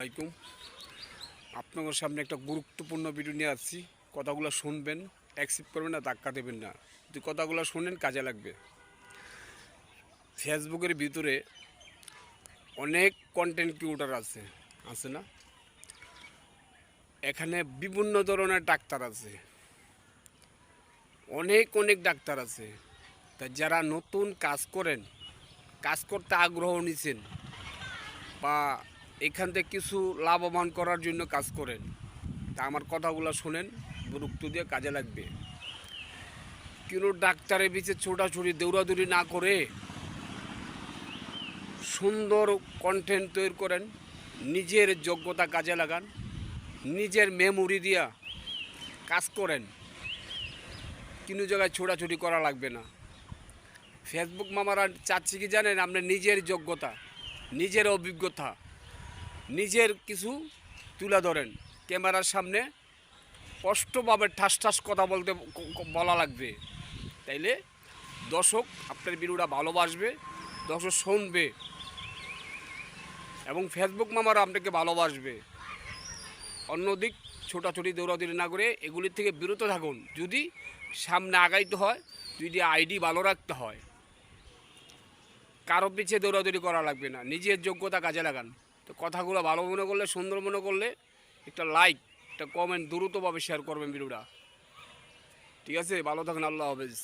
আলাইকুম। আপনাদের সামনে একটা গুরুত্বপূর্ণ ভিডিও নিয়ে আসছি। কথাগুলো শুনবেন, অ্যাকসেপ্ট করবেন না, ধাক্কা দেবেন না। যদি কথাগুলো শুনেন কাজে লাগবে। ফেসবুকের ভিতরে অনেক কন্টেন্ট ক্রিয়েটর আছে না? এখানে বিভিন্ন ধরনের ডাক্তার আছে, অনেক ডাক্তার আছে। তা যারা নতুন কাজ করেন, কাজ করতে আগ্রহ নিছেন বা এখান থেকে কিছু লাভবান করার জন্য কাজ করেন, তা আমার কথাগুলো শোনেন, গুরুত্ব দিয়ে কাজে লাগবে। কিন্তু ডাক্তারের পিছিয়ে ছোটাছুটি দৌড়াদৌড়ি না করে সুন্দর কন্টেন্ট তৈরি করেন, নিজের যোগ্যতা কাজে লাগান, নিজের মেমোরি দিয়া কাজ করেন। কোনো জায়গায় ছোটাছুটি করা লাগবে না। ফেসবুক মামারা চাচ্ছি কি জানেন? আপনার নিজের যোগ্যতা, নিজের অভিজ্ঞতা, নিজের কিছু তুলে ধরেন ক্যামেরার সামনে, স্পষ্টভাবে ঠাস কথা বলা লাগবে। তাইলে দর্শক আপনার ভিডিওটা ভালোবাসবে, দর্শক শুনবে এবং ফেসবুক মামারা আপনাকে ভালোবাসবে। অন্যদিক ছোটাছুটি দৌড়াদৌড়ি না করে এগুলির থেকে বিরত থাকুন। যদি সামনে আগাইতে হয়, যদি আইডি ভালো রাখতে হয়, কারো পিছিয়ে দৌড়াদৌড়ি করা লাগবে না, নিজের যোগ্যতা কাজে লাগান। তো কথাগুলো ভালো মনে করলে, সুন্দর মনে করলে একটা লাইক, একটা কমেন্ট দ্রুতভাবে শেয়ার করবেন ভিডিওটা। ঠিক আছে, ভালো থাকুন, আল্লাহ হাফেজ।